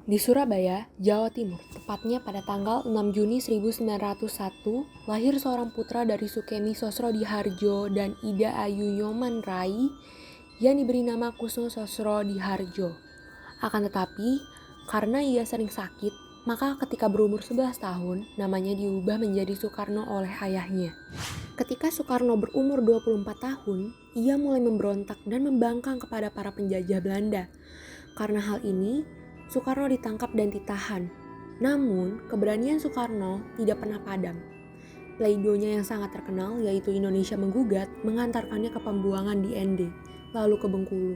Di Surabaya, Jawa Timur, tepatnya pada tanggal 6 Juni 1901, lahir seorang putra dari Sukemi Sosrodihardjo dan Ida Ayu Nyoman Rai yang diberi nama Kusno Sosrodihardjo. Akan tetapi, karena ia sering sakit, maka ketika berumur 11 tahun, namanya diubah menjadi Soekarno oleh ayahnya. Ketika Soekarno berumur 24 tahun, ia mulai memberontak dan membangkang kepada para penjajah Belanda. Karena hal ini, Soekarno ditangkap dan ditahan. Namun, keberanian Soekarno tidak pernah padam. Pleidonya yang sangat terkenal, yaitu Indonesia Menggugat, mengantarkannya ke pembuangan di ND, lalu ke Bengkulu.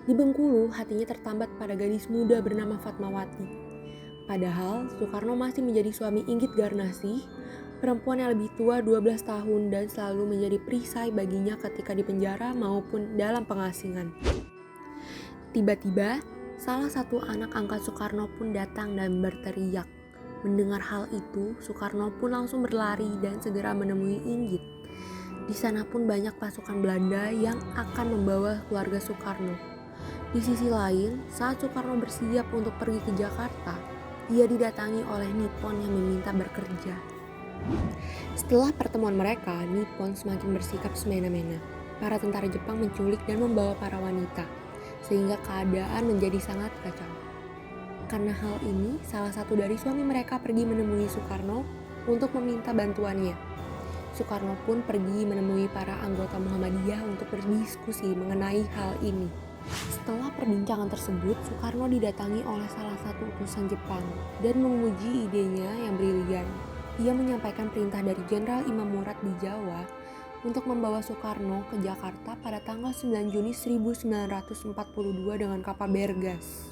Di Bengkulu, hatinya tertambat pada gadis muda bernama Fatmawati. Padahal, Soekarno masih menjadi suami Inggit Garnasih, perempuan yang lebih tua 12 tahun dan selalu menjadi perisai baginya ketika di penjara maupun dalam pengasingan. Tiba-tiba, salah satu anak angkat Soekarno pun datang dan berteriak. Mendengar hal itu, Soekarno pun langsung berlari dan segera menemui Inggit. Di sana pun banyak pasukan Belanda yang akan membawa keluarga Soekarno. Di sisi lain, saat Soekarno bersiap untuk pergi ke Jakarta, ia didatangi oleh Nippon yang meminta bekerja. Setelah pertemuan mereka, Nippon semakin bersikap semena-mena. Para tentara Jepang menculik dan membawa para wanita, sehingga keadaan menjadi sangat kacau. Karena hal ini, salah satu dari suami mereka pergi menemui Soekarno untuk meminta bantuannya. Soekarno pun pergi menemui para anggota Muhammadiyah untuk berdiskusi mengenai hal ini. Setelah perbincangan tersebut, Soekarno didatangi oleh salah satu utusan Jepang dan memuji idenya yang brilian. Ia menyampaikan perintah dari Jenderal Imam Murad di Jawa untuk membawa Soekarno ke Jakarta pada tanggal 9 Juni 1942 dengan kapal Bergas.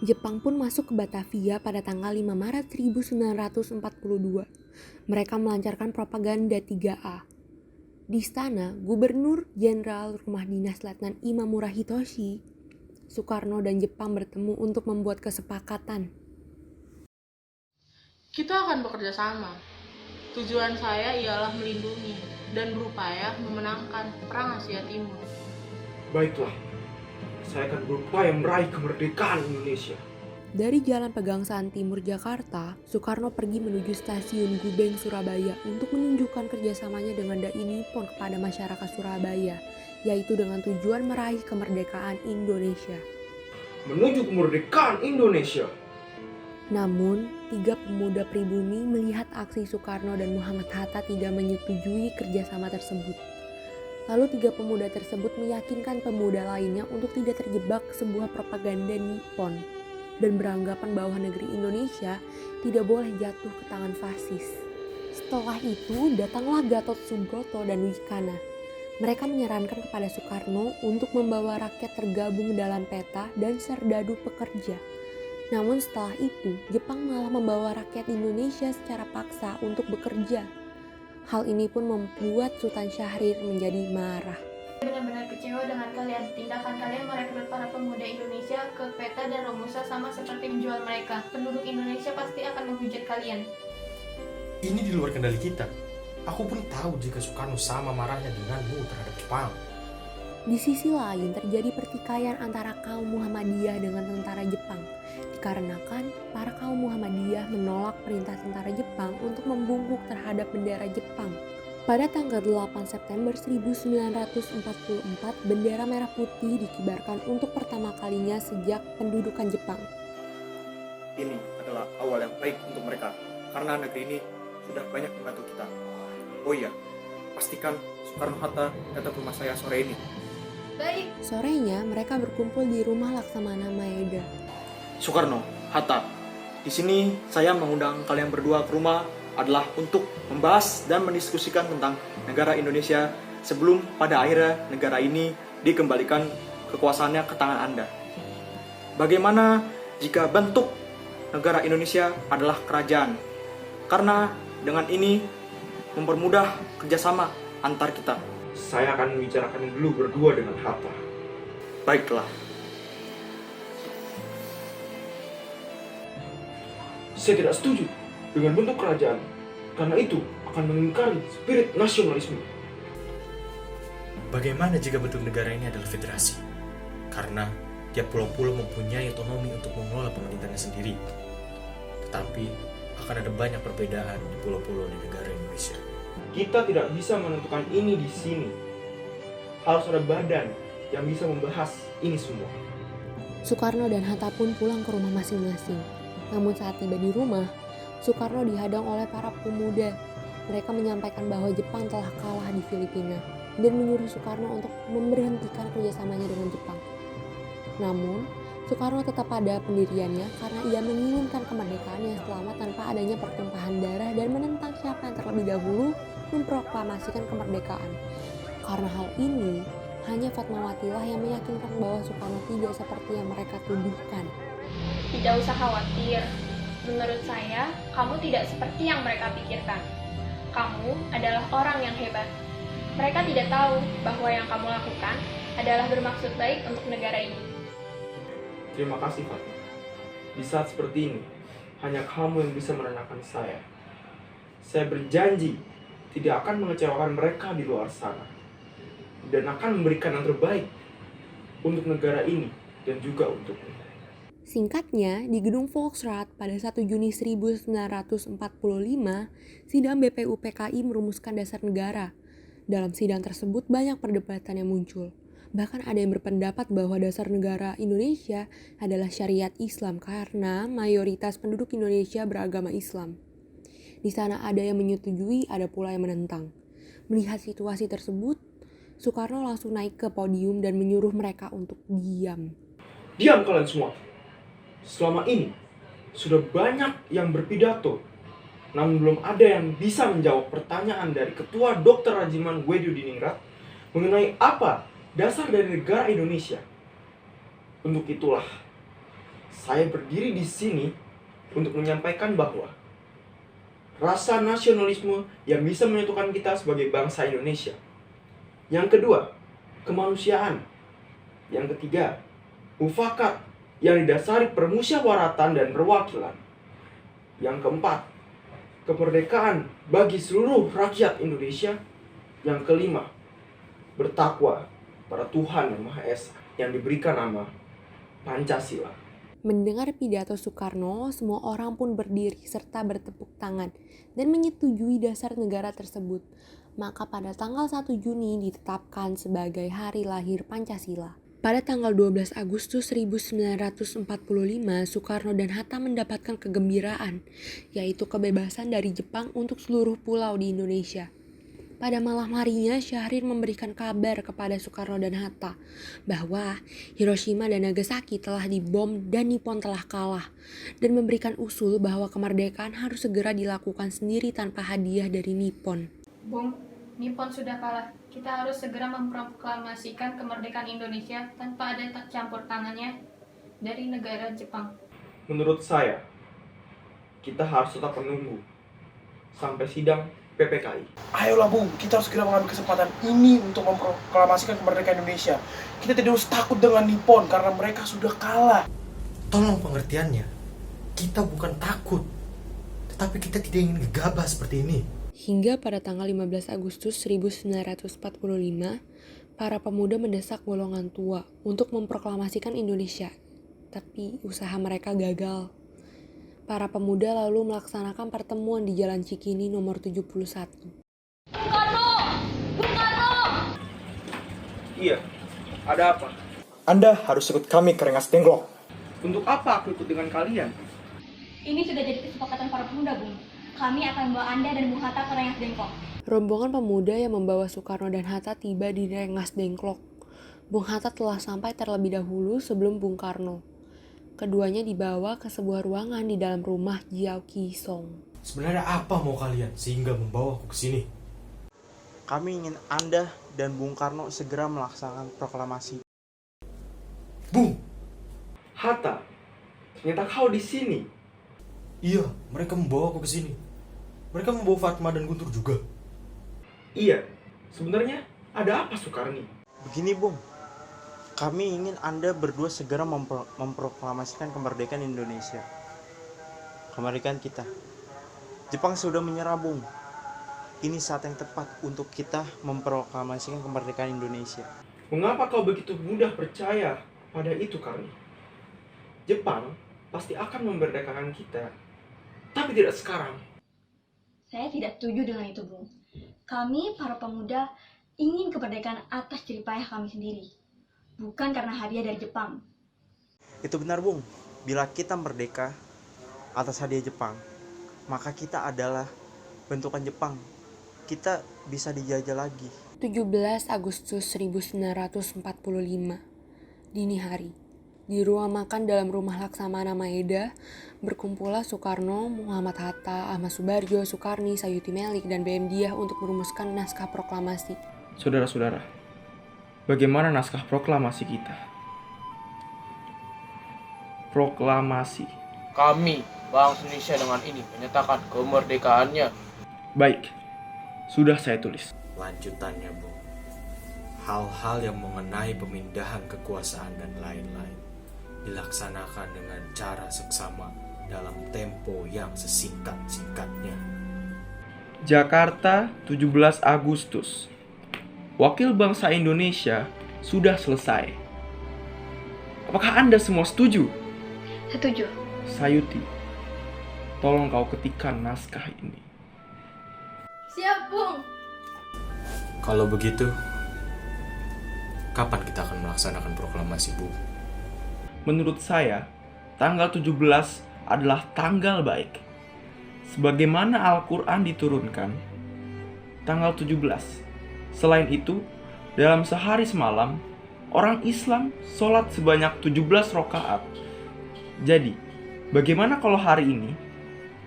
Jepang pun masuk ke Batavia pada tanggal 5 Maret 1942. Mereka melancarkan propaganda 3A. Di istana, Gubernur Jenderal Rumah Dinas Letnan Imamura Hitoshi, Soekarno dan Jepang bertemu untuk membuat kesepakatan. Kita akan bekerja sama. Tujuan saya ialah melindungi dan berupaya memenangkan Perang Asia Timur. Baiklah, saya akan berupaya meraih kemerdekaan Indonesia. Dari Jalan Pegangsaan Timur Jakarta, Soekarno pergi menuju stasiun Gubeng Surabaya untuk menunjukkan kerjasamanya dengan Dai Nippon kepada masyarakat Surabaya, yaitu dengan tujuan meraih kemerdekaan Indonesia. Menuju kemerdekaan Indonesia. Namun, 3 pemuda pribumi melihat aksi Soekarno dan Muhammad Hatta tidak menyetujui kerjasama tersebut. Lalu 3 pemuda tersebut meyakinkan pemuda lainnya untuk tidak terjebak sebuah propaganda Nippon dan beranggapan bahwa negeri Indonesia tidak boleh jatuh ke tangan fasis. Setelah itu, datanglah Gatot Subroto dan Wikana. Mereka menyarankan kepada Soekarno untuk membawa rakyat tergabung dalam peta dan serdadu pekerja. Namun setelah itu, Jepang malah membawa rakyat Indonesia secara paksa untuk bekerja. Hal ini pun membuat Sultan Syahrir menjadi marah. Benar-benar kecewa dengan kalian. Tindakan kalian merekrut para pemuda Indonesia ke peta dan Romusa sama seperti menjual mereka. Penduduk Indonesia pasti akan menghujat kalian. Ini di luar kendali kita. Aku pun tahu jika Soekarno sama marahnya denganmu terhadap Jepang. Di sisi lain terjadi pertikaian antara kaum Muhammadiyah dengan tentara Jepang. Dikarenakan para kaum Muhammadiyah menolak perintah tentara Jepang untuk membungkuk terhadap bendera Jepang. Pada tanggal 8 September 1944, bendera merah putih dikibarkan untuk pertama kalinya sejak pendudukan Jepang. Ini adalah awal yang baik untuk mereka, karena negeri ini sudah banyak membantu kita. Oh iya, pastikan Soekarno-Hatta datang ke rumah saya sore ini. Baik. Sorenya mereka berkumpul di rumah Laksamana Maeda. Soekarno, Hatta, di sini saya mengundang kalian berdua ke rumah adalah untuk membahas dan mendiskusikan tentang negara Indonesia sebelum pada akhirnya negara ini dikembalikan kekuasaannya ke tangan Anda. Bagaimana jika bentuk negara Indonesia adalah kerajaan? Karena dengan ini mempermudah kerjasama antar kita. Saya akan membicarakan dulu berdua dengan Hatta. Baiklah. Saya tidak setuju dengan bentuk kerajaan, karena itu akan mengingkari spirit nasionalisme. Bagaimana jika bentuk negara ini adalah federasi? Karena Tiap pulau-pulau mempunyai otonomi untuk mengelola pemerintahnya sendiri. Tetapi akan ada banyak perbedaan di pulau-pulau di negara Indonesia. Kita tidak bisa menentukan ini di sini. Harus ada badan yang bisa membahas ini semua. Soekarno dan Hatta pun pulang ke rumah masing-masing. Namun saat tiba di rumah, Soekarno dihadang oleh para pemuda. Mereka menyampaikan bahwa Jepang telah kalah di Filipina dan menyuruh Soekarno untuk memberhentikan kerjasamanya dengan Jepang. Namun, Soekarno tetap pada pendiriannya karena ia menginginkan kemerdekaan yang selamat tanpa adanya pertumpahan darah dan menentang siapa yang terlebih dahulu memproklamasikan kemerdekaan. Karena hal ini, hanya Fatmawatilah yang meyakinkan bahwa Soekarno tidak seperti yang mereka tuduhkan. Tidak usah khawatir. Menurut saya, kamu tidak seperti yang mereka pikirkan. Kamu adalah orang yang hebat. Mereka tidak tahu bahwa yang kamu lakukan adalah bermaksud baik untuk negara ini. Terima kasih, Fatma. Di saat seperti ini, hanya kamu yang bisa menenangkan saya. Saya berjanji tidak akan mengecewakan mereka di luar sana. Dan akan memberikan yang terbaik untuk negara ini dan juga untukmu. Singkatnya, di Gedung Volksraad pada 1 Juni 1945, sidang BPUPKI merumuskan dasar negara. Dalam sidang tersebut banyak perdebatan yang muncul. Bahkan ada yang berpendapat bahwa dasar negara Indonesia adalah syariat Islam karena mayoritas penduduk Indonesia beragama Islam. Di sana ada yang menyetujui, ada pula yang menentang. Melihat situasi tersebut, Soekarno langsung naik ke podium dan menyuruh mereka untuk diam. Diam kalian semua. Selama ini, sudah banyak yang berpidato, namun belum ada yang bisa menjawab pertanyaan dari Ketua Dr. Rajiman Weddiudiningrat mengenai apa dasar dari negara Indonesia. Untuk itulah, saya berdiri di sini untuk menyampaikan bahwa rasa nasionalisme yang bisa menyatukan kita sebagai bangsa Indonesia. Yang kedua, kemanusiaan. Yang ketiga, mufakat yang didasari permusyawaratan dan perwakilan. Yang keempat, kemerdekaan bagi seluruh rakyat Indonesia. Yang kelima, bertakwa pada Tuhan Yang Maha Esa yang diberikan nama Pancasila. Mendengar pidato Soekarno, semua orang pun berdiri serta bertepuk tangan dan menyetujui dasar negara tersebut. Maka pada tanggal 1 Juni ditetapkan sebagai hari lahir Pancasila. Pada tanggal 12 Agustus 1945, Soekarno dan Hatta mendapatkan kegembiraan, yaitu kebebasan dari Jepang untuk seluruh pulau di Indonesia. Pada malam harinya, Syahrir memberikan kabar kepada Soekarno dan Hatta bahwa Hiroshima dan Nagasaki telah dibom dan Nippon telah kalah, dan memberikan usul bahwa kemerdekaan harus segera dilakukan sendiri tanpa hadiah dari Nippon. Bung, Nippon sudah kalah. Kita harus segera memproklamasikan kemerdekaan Indonesia tanpa ada campur tangannya dari negara Jepang. Menurut saya, kita harus tetap menunggu sampai sidang PPKI. Ayolah Bung, kita harus segera mengambil kesempatan ini untuk memproklamasikan kemerdekaan Indonesia. Kita tidak usah takut dengan Nippon karena mereka sudah kalah. Tolong pengertiannya, kita bukan takut, tetapi kita tidak ingin gegabah seperti ini. Hingga pada tanggal 15 Agustus 1945, para pemuda mendesak golongan tua untuk memproklamasikan Indonesia. Tapi usaha mereka gagal. Para pemuda lalu melaksanakan pertemuan di Jalan Cikini nomor 71. Iya, ada apa? Anda harus ikut kami ke Rengas Dengklok. Untuk apa aku ikut dengan kalian? Ini sudah jadi kesepakatan para pemuda, Bung. Kami akan membawa Anda dan Bung Hatta ke Rengas Dengklok. Rombongan pemuda yang membawa Soekarno dan Hatta tiba di Rengas Dengklok. Bung Hatta telah sampai terlebih dahulu sebelum Bung Karno. Keduanya dibawa ke sebuah ruangan di dalam rumah Jiao Ki Song. Sebenarnya apa mau kalian sehingga membawa aku ke sini? Kami ingin Anda dan Bung Karno segera melaksanakan proklamasi. Bung! Hatta, ternyata kau di sini. Iya, mereka membawa aku ke sini. Mereka membawa Fatma dan Guntur juga. Iya, sebenarnya ada apa Soekarni? Begini Bung, kami ingin Anda berdua segera memproklamasikan kemerdekaan Indonesia. Kemerdekaan kita. Jepang sudah menyerah Bung. Ini saat yang tepat untuk kita memproklamasikan kemerdekaan Indonesia. Mengapa kau begitu mudah percaya pada itu, Karni. Jepang pasti akan memerdekakan kita, tapi tidak sekarang. Saya tidak setuju dengan itu, Bung. Kami, para pemuda, ingin kemerdekaan atas jerih payah kami sendiri, bukan karena hadiah dari Jepang. Itu benar, Bung. Bila kita merdeka atas hadiah Jepang, maka kita adalah bentukan Jepang. Kita bisa dijajah lagi. 17 Agustus 1945, dini hari. Di ruang makan dalam rumah Laksamana Maeda, berkumpullah Soekarno, Muhammad Hatta, Ahmad Subarjo, Soekarni, Sayuti Melik, dan BM Diah untuk merumuskan naskah proklamasi. Saudara-saudara, bagaimana naskah proklamasi kita? Proklamasi. Kami, bangsa Indonesia dengan ini menyatakan kemerdekaannya. Baik, sudah saya tulis. Lanjutannya, Bu. Hal-hal yang mengenai pemindahan kekuasaan dan lain-lain dilaksanakan dengan cara seksama dalam tempo yang sesingkat-singkatnya. Jakarta, 17 Agustus. Wakil bangsa Indonesia sudah selesai. Apakah Anda semua setuju? Setuju. Sayuti, tolong kau ketikkan naskah ini. Siap, Bung. Kalau begitu, kapan kita akan melaksanakan proklamasi, Bu? Menurut saya, tanggal 17 adalah tanggal baik. Sebagaimana Al-Quran diturunkan, tanggal 17. Selain itu, dalam sehari semalam, orang Islam sholat sebanyak 17 rakaat. Jadi, bagaimana kalau hari ini,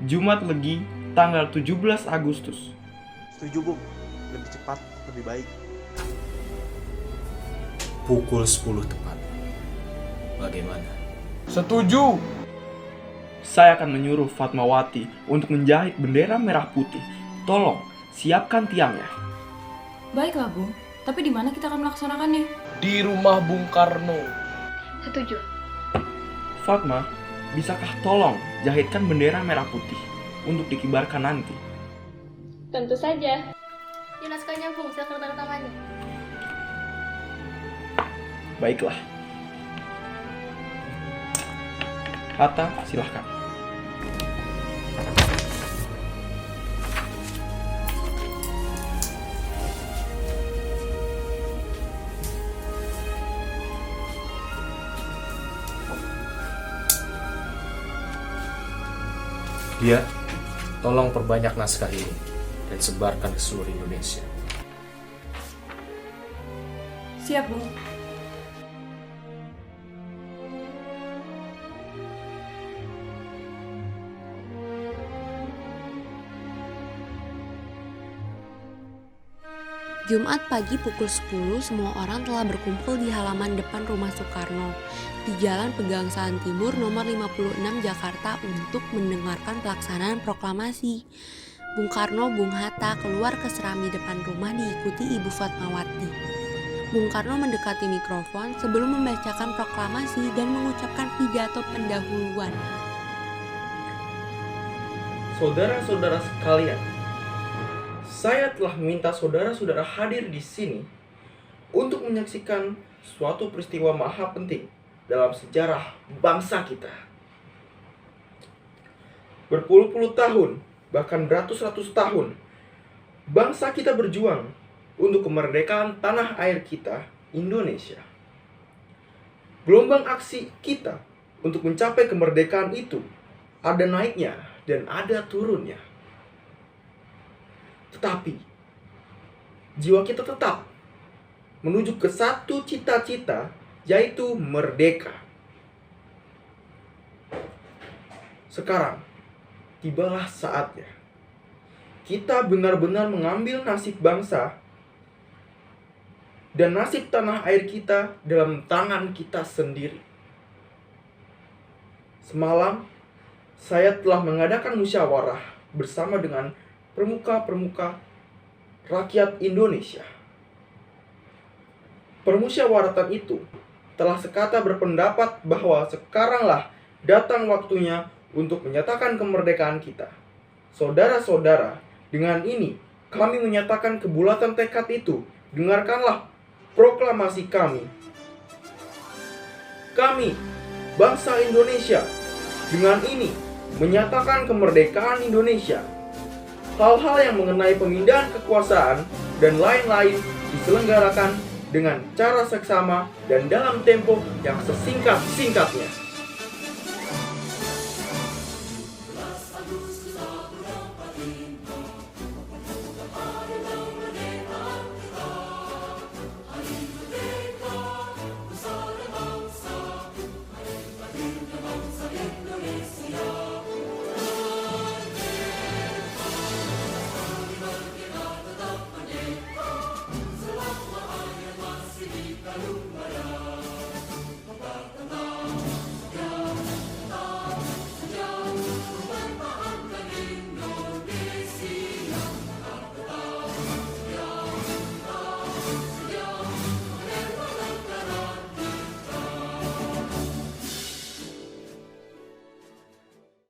Jumat Legi, tanggal 17 Agustus? Setuju, Bung. Lebih cepat, lebih baik. Pukul 10 tepat. Bagaimana? Setuju. Saya akan menyuruh Fatmawati untuk menjahit bendera merah putih. Tolong, siapkan tiangnya. Baiklah, Bung. Tapi di mana kita akan melaksanakannya? Di rumah Bung Karno. Setuju. Fatma, bisakah tolong jahitkan bendera merah putih untuk dikibarkan nanti? Tentu saja. Ini naskahnya, Bung. Silakan tanda tangannya. Baiklah. Hatta, silahkan. Dia, tolong perbanyak naskah ini dan sebarkan ke seluruh Indonesia. Siap, Bung. Jumat pagi pukul 10, semua orang telah berkumpul di halaman depan rumah Soekarno di Jalan Pegangsaan Timur nomor 56 Jakarta untuk mendengarkan pelaksanaan proklamasi. Bung Karno, Bung Hatta keluar ke serami depan rumah diikuti Ibu Fatmawati. Bung Karno mendekati mikrofon sebelum membacakan proklamasi dan mengucapkan pidato pendahuluan. Saudara-saudara sekalian, saya telah meminta saudara-saudara hadir di sini untuk menyaksikan suatu peristiwa maha penting dalam sejarah bangsa kita. Berpuluh-puluh tahun, bahkan beratus-ratus tahun, bangsa kita berjuang untuk kemerdekaan tanah air kita, Indonesia. Gelombang aksi kita untuk mencapai kemerdekaan itu ada naiknya dan ada turunnya. Tetapi jiwa kita tetap menuju ke satu cita-cita, yaitu merdeka. Sekarang tibalah saatnya kita benar-benar mengambil nasib bangsa dan nasib tanah air kita dalam tangan kita sendiri. Semalam saya telah mengadakan musyawarah bersama dengan permuka-permuka rakyat Indonesia. Permusyawaratan itu telah sekata berpendapat bahwa sekaranglah datang waktunya untuk menyatakan kemerdekaan kita. Saudara-saudara, dengan ini kami menyatakan kebulatan tekad itu. Dengarkanlah proklamasi kami. kami, bangsa Indonesia, dengan ini menyatakan kemerdekaan Indonesia. Hal-hal yang mengenai pemindahan kekuasaan dan lain-lain diselenggarakan dengan cara seksama dan dalam tempo yang sesingkat-singkatnya.